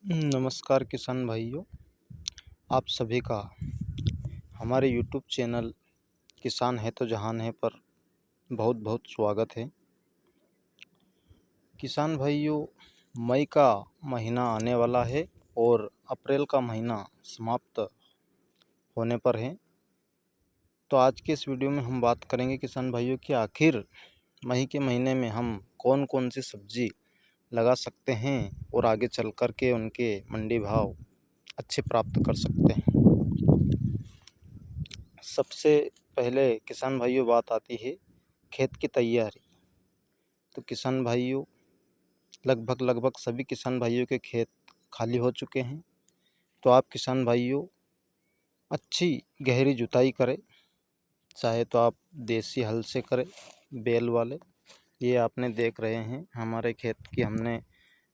नमस्कार किसान भाइयों, आप सभी का हमारे यूट्यूब चैनल किसान है तो जहान है पर बहुत बहुत स्वागत है। किसान भाइयों, मई का महीना आने वाला है और अप्रैल का महीना समाप्त होने पर है। तो आज के इस वीडियो में हम बात करेंगे किसान भाइयों कि आखिर मई के महीने में हम कौन कौन सी सब्जी लगा सकते हैं और आगे चल कर के उनके मंडी भाव अच्छे प्राप्त कर सकते हैं। सबसे पहले किसान भाइयों बात आती है खेत की तैयारी। तो किसान भाइयों, लगभग सभी किसान भाइयों के खेत खाली हो चुके हैं। तो आप किसान भाइयों अच्छी गहरी जुताई करें, चाहे तो आप देसी हल से करें, बैल वाले। ये आपने देख रहे हैं हमारे खेत की हमने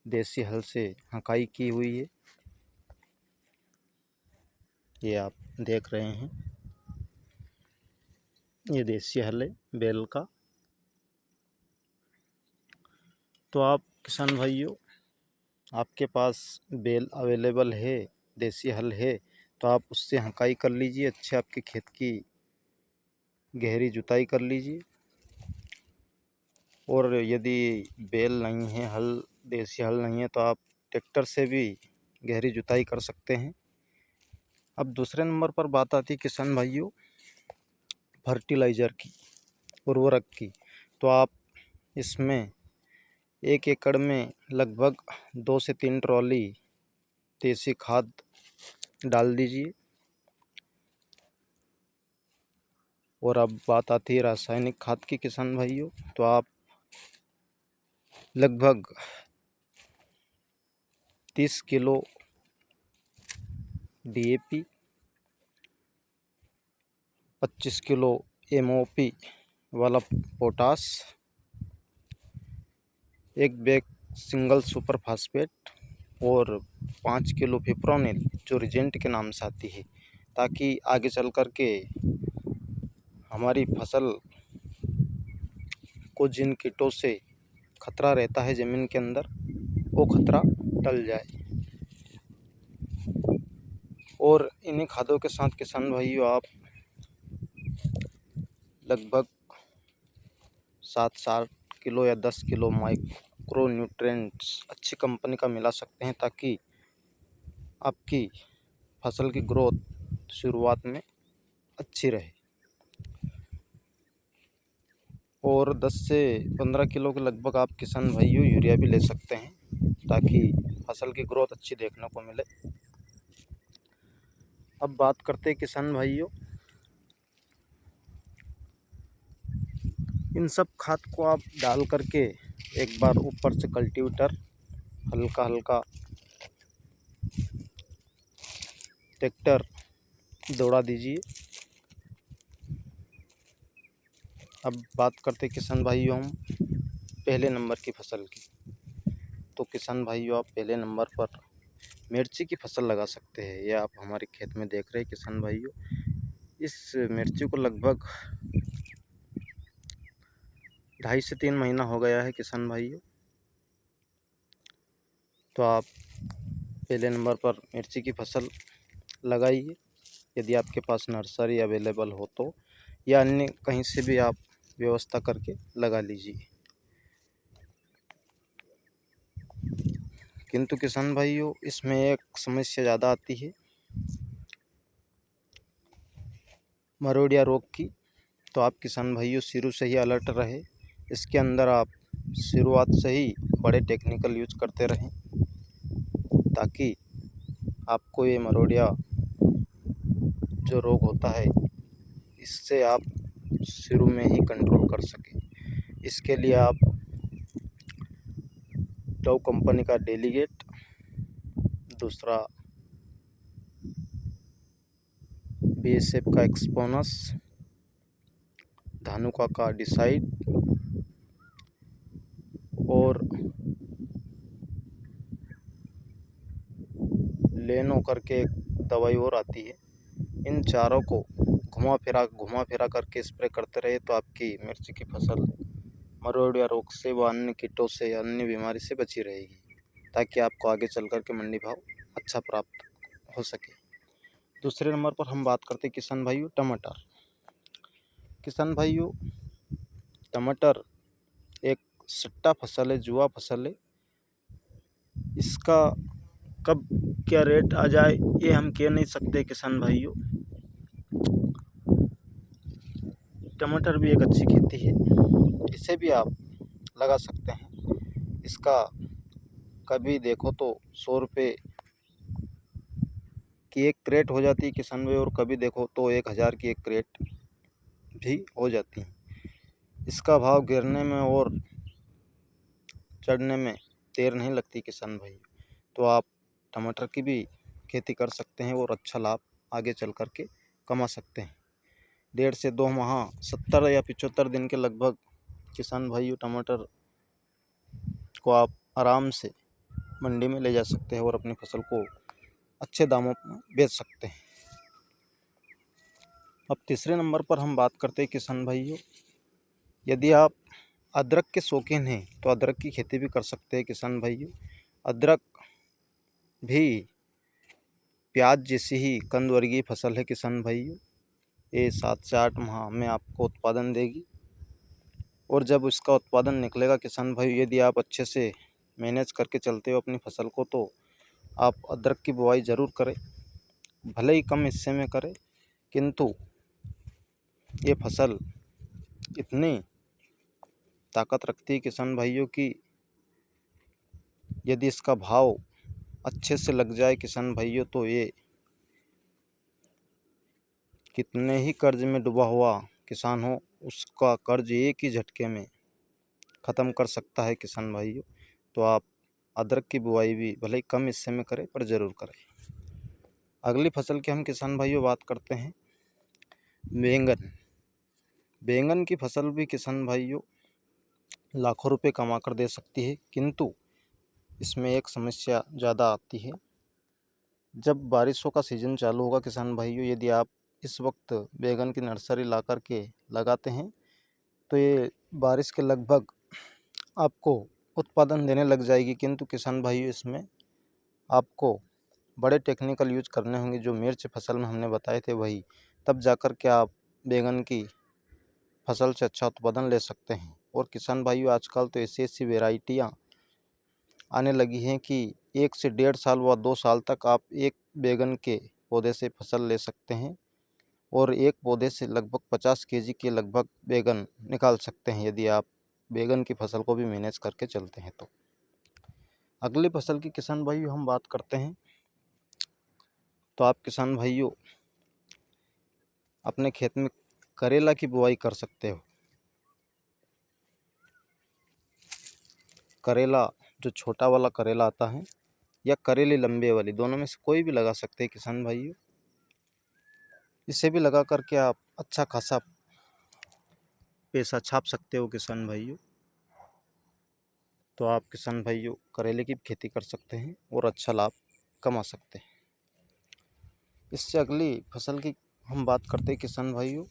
देसी हल से हकाई की हुई है, ये आप देख रहे हैं। ये देसी हल है बैल का। तो आप किसान भाइयों, आपके पास बैल अवेलेबल है, देसी हल है, तो आप उससे हकाई कर लीजिए, अच्छे आपके खेत की गहरी जुताई कर लीजिए। और यदि बैल नहीं है, हल देसी हल नहीं है, तो आप ट्रैक्टर से भी गहरी जुताई कर सकते हैं। अब दूसरे नंबर पर बात आती है किसान भाइयों फर्टिलाइज़र की, उर्वरक की। तो आप इसमें 1 एकड़ में लगभग 2 से 3 ट्रॉली देसी खाद डाल दीजिए। और अब बात आती है रासायनिक खाद की किसान भाइयों। तो आप लगभग 30 किलो DAP, 25 किलो MOP वाला potash, 1 bag single super phosphate और 5 किलो फिप्रोनिल जो रिजेंट के नाम से आती है, ताकि आगे चल कर के हमारी फसल को जिन कीटों से खतरा रहता है ज़मीन के अंदर, वो खतरा टल जाए। और इन्हीं खादों के साथ किसान भाइयों आप लगभग 7 किलो या 10 किलो माइक्रो न्यूट्रिएंट्स अच्छी कंपनी का मिला सकते हैं, ताकि आपकी फसल की ग्रोथ शुरुआत में अच्छी रहे। और 10 से 15 किलो के लगभग आप किसान भाइयों यूरिया भी ले सकते हैं, ताकि फसल की ग्रोथ अच्छी देखने को मिले। अब बात करते हैं किसान भाइयों, इन सब खाद को आप डाल करके एक बार ऊपर से कल्टीवेटर हल्का हल्का ट्रैक्टर दौड़ा दीजिए। अब बात करते किसान भाइयों हम पहले नंबर की फसल की। तो किसान भाइयों आप पहले नंबर पर मिर्ची की फसल लगा सकते हैं। ये आप हमारे खेत में देख रहे हैं किसान भाइयों। इस मिर्ची को लगभग 2.5 से 3 महीना हो गया है किसान भाइयों। तो आप पहले नंबर पर मिर्ची की फसल लगाइए, यदि आपके पास नर्सरी अवेलेबल हो तो, या अन्य कहीं से भी आप व्यवस्था करके लगा लीजिए। किंतु किसान भाइयों इसमें एक समस्या ज़्यादा आती है मरोड़िया रोग की। तो आप किसान भाइयों शुरू से ही अलर्ट रहे, इसके अंदर आप शुरुआत से ही बड़े टेक्निकल यूज करते रहें, ताकि आपको ये मरोड़िया जो रोग होता है इससे आप शुरू में ही कंट्रोल कर सकें। इसके लिए आप डव कंपनी का डेलीगेट, दूसरा BSF का एक्सपोनस, धानुका का डिसाइड और लेनो करके एक दवाई और आती है, इन चारों को घुमा फिरा करके स्प्रे करते रहे, तो आपकी मिर्ची की फसल मरोड़िया रोग से व अन्य कीटों से, अन्य बीमारी से बची रहेगी। ताकि आपको आगे चल कर के मंडी भाव अच्छा प्राप्त हो सके। दूसरे नंबर पर हम बात करते हैं किसान भाइयों टमाटर। किसान भाइयों टमाटर एक सट्टा फसल है, जुआ फसल है। इसका कब क्या रेट आ जाए ये हम कह नहीं सकते किसान भाइयों। टमाटर भी एक अच्छी खेती है, इसे भी आप लगा सकते हैं। इसका कभी देखो तो 100 रुपये की एक क्रेट हो जाती है किसान भाई, और कभी देखो तो 1000 की एक क्रेट भी हो जाती है। इसका भाव गिरने में और चढ़ने में देर नहीं लगती किसान भाई। तो आप टमाटर की भी खेती कर सकते हैं और अच्छा लाभ आगे चल कर के कमा सकते हैं। 1.5 से 2 माह 70 या 75 दिन के लगभग किसान भाइयों टमाटर को आप आराम से मंडी में ले जा सकते हैं और अपनी फसल को अच्छे दामों में बेच सकते हैं। अब तीसरे नंबर पर हम बात करते हैं किसान भाइयों, यदि आप अदरक के शौकीन हैं तो अदरक की खेती भी कर सकते हैं किसान भाइयों। अदरक भी प्याज जैसी ही कंद वर्गीय फसल है किसान भाइयों। ये 7 से 8 माह में आपको उत्पादन देगी, और जब उसका उत्पादन निकलेगा किसान भाई, यदि आप अच्छे से मैनेज करके चलते हो अपनी फसल को, तो आप अदरक की बुआई ज़रूर करें। भले ही कम हिस्से में करें, किंतु ये फसल इतनी ताकत रखती है किसान भाइयों की यदि इसका भाव अच्छे से लग जाए किसान भाइयों, तो ये कितने ही कर्ज में डूबा हुआ किसान हो उसका कर्ज एक ही झटके में ख़त्म कर सकता है किसान भाइयों। तो आप अदरक की बुआई भी भले ही कम हिस्से में करें पर ज़रूर करें। अगली फसल की हम किसान भाइयों बात करते हैं बैंगन। बैंगन की फसल भी किसान भाइयों लाखों रुपए कमा कर दे सकती है, किंतु इसमें एक समस्या ज़्यादा आती है। जब बारिशों का सीज़न चालू होगा किसान भाइयों, यदि आप इस वक्त बैंगन की नर्सरी ला कर के लगाते हैं तो ये बारिश के लगभग आपको उत्पादन देने लग जाएगी, किंतु किसान भाइयों इसमें आपको बड़े टेक्निकल यूज करने होंगे जो मिर्च फसल में हमने बताए थे वही, तब जाकर के आप बैंगन की फसल से अच्छा उत्पादन ले सकते हैं। और किसान भाइयों आजकल तो ऐसी ऐसी वेराइटियाँ आने लगी हैं कि 1 से 1.5 साल व 2 साल तक आप एक बैंगन के पौधे से फसल ले सकते हैं, और एक पौधे से लगभग 50 केजी के लगभग बैंगन निकाल सकते हैं यदि आप बैंगन की फसल को भी मैनेज करके चलते हैं तो। अगली फसल की किसान भाइयों हम बात करते हैं, तो आप किसान भाइयों अपने खेत में करेला की बुआई कर सकते हो। करेला जो छोटा वाला करेला आता है या करेले लंबे वाली, दोनों में से कोई भी लगा सकते हैं किसान भाइयों। इसे भी लगा करके आप अच्छा खासा पैसा छाप सकते हो किसान भाइयों। तो आप किसान भाइयों करेले की खेती कर सकते हैं और अच्छा लाभ कमा सकते हैं। इससे अगली फसल की हम बात करते हैं किसान भाइयों,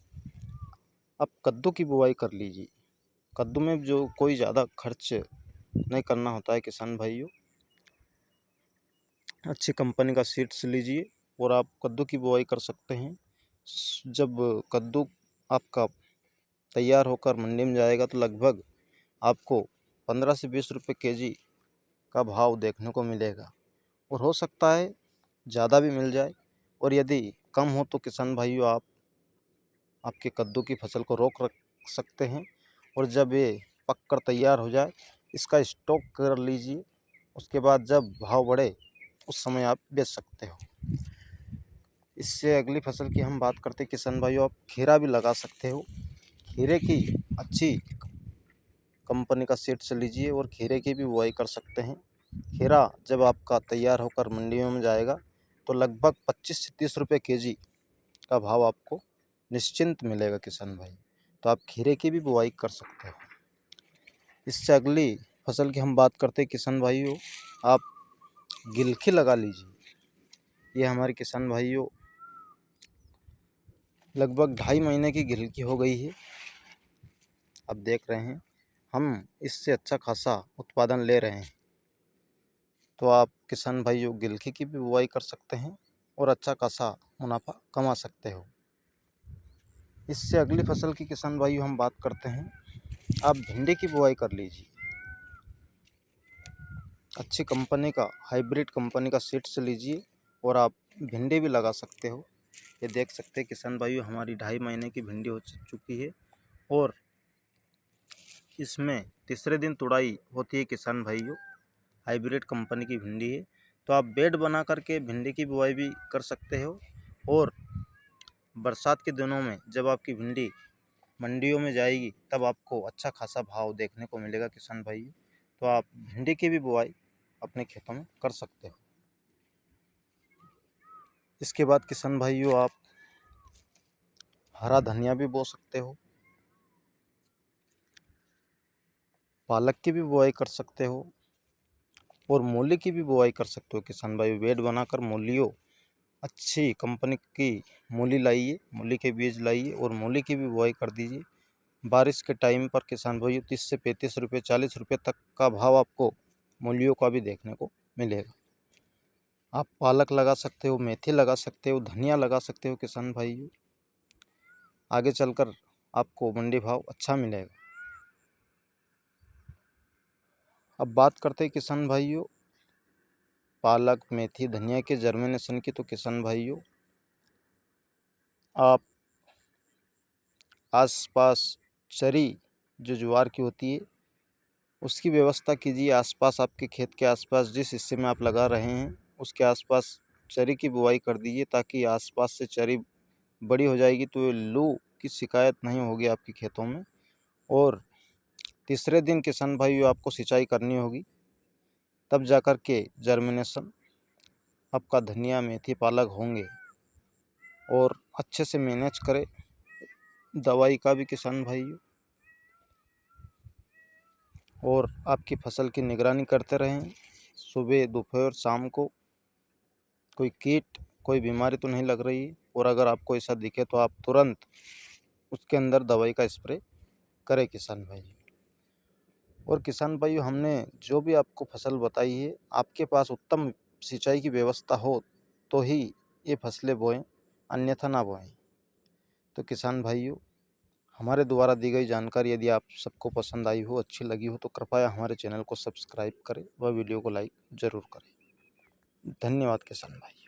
आप कद्दू की बुआई कर लीजिए। कद्दू में जो कोई ज़्यादा खर्च नहीं करना होता है किसान भाइयों। अच्छी कंपनी का सीड्स लीजिए और आप कद्दू की बुआई कर सकते हैं। जब कद्दू आपका तैयार होकर मंडी में जाएगा तो लगभग आपको 15 से 20 रुपये केजी का भाव देखने को मिलेगा, और हो सकता है ज़्यादा भी मिल जाए। और यदि कम हो तो किसान भाइयों आप आपके कद्दू की फसल को रोक रख सकते हैं, और जब ये पक कर तैयार हो जाए इसका स्टॉक कर लीजिए। उसके बाद जब भाव बढ़े उस समय आप बेच सकते हो। इससे अगली फसल की हम बात करते हैं किसान भाइयों, आप खीरा भी लगा सकते हो। खीरे की अच्छी कंपनी का सीड्स लीजिए और खीरे की भी बुआई कर सकते हैं। खीरा जब आपका तैयार होकर मंडियों में जाएगा तो लगभग 25 से 30 रुपये केजी का भाव आपको निश्चिंत मिलेगा किसान भाई। तो आप खीरे की भी बुआई कर सकते हो। इससे अगली फसल की हम बात करते हैं किसान भाइयों, आप गिलकी लगा लीजिए। ये हमारे किसान भाइयों लगभग 2.5 महीने की गिलकी हो गई है। अब देख रहे हैं हम इससे अच्छा खासा उत्पादन ले रहे हैं। तो आप किसान भाइयों गिलकी की भी बुआई कर सकते हैं और अच्छा खासा मुनाफा कमा सकते हो। इससे अगली फसल की किसान भाइयों हम बात करते हैं, आप भिंडी की बुआई कर लीजिए। अच्छी कंपनी का हाइब्रिड कंपनी का सीड्स लीजिए और आप भिंडी भी लगा सकते हो। ये देख सकते हैं किसान भाइयों, हमारी 2.5 महीने की भिंडी हो चुकी है और इसमें तीसरे दिन तुड़ाई होती है किसान भाइयों। हाइब्रिड कंपनी की भिंडी है, तो आप बेड बना करके भिंडी की बुआई भी कर सकते हो। और बरसात के दिनों में जब आपकी भिंडी मंडियों में जाएगी तब आपको अच्छा खासा भाव देखने को मिलेगा किसान भाइयों। तो आप भिंडी की भी बुआई अपने खेतों में कर सकते हो। इसके बाद किसान भाइयों आप हरा धनिया भी बो सकते हो, पालक की भी बुआई कर सकते हो और मूली की भी बुआई कर सकते हो किसान भाइयों। बेड बनाकर मूलियों अच्छी कंपनी की मूली लाइए, मूली के बीज लाइए और मूली की भी बुआई कर दीजिए। बारिश के टाइम पर किसान भाइयों 30 से 35 रुपये 40 रुपये तक का भाव आपको मूलियों का भी देखने को मिलेगा। आप पालक लगा सकते हो, मेथी लगा सकते हो, धनिया लगा सकते हो किसान भाइयों। आगे चलकर आपको मंडी भाव अच्छा मिलेगा। अब बात करते हैं किसान भाइयों पालक, मेथी, धनिया के जर्मिनेशन की। तो किसान भाइयों आप आसपास चरी जो ज्वार की होती है उसकी व्यवस्था कीजिए। आसपास आपके खेत के आसपास जिस हिस्से में आप लगा रहे हैं उसके आसपास चरी की बुआई कर दीजिए, ताकि आसपास से चरी बड़ी हो जाएगी तो लू की शिकायत नहीं होगी आपके खेतों में। और तीसरे दिन किसान भाइयों आपको सिंचाई करनी होगी, तब जाकर के जर्मिनेशन आपका धनिया, मेथी, पालक होंगे। और अच्छे से मैनेज करें दवाई का भी किसान भाइयों, और आपकी फसल की निगरानी करते रहें सुबह, दोपहर, शाम को। कोई कीट, कोई बीमारी तो नहीं लग रही है, और अगर आपको ऐसा दिखे तो आप तुरंत उसके अंदर दवाई का स्प्रे करें किसान भाई। और किसान भाइयों हमने जो भी आपको फसल बताई है, आपके पास उत्तम सिंचाई की व्यवस्था हो तो ही ये फसलें बोएं, अन्यथा ना बोएं। तो किसान भाइयों हमारे द्वारा दी गई जानकारी यदि आप सबको पसंद आई हो, अच्छी लगी हो, तो कृपया हमारे चैनल को सब्सक्राइब करें व वीडियो को लाइक ज़रूर करें। धन्यवाद किसान भाई।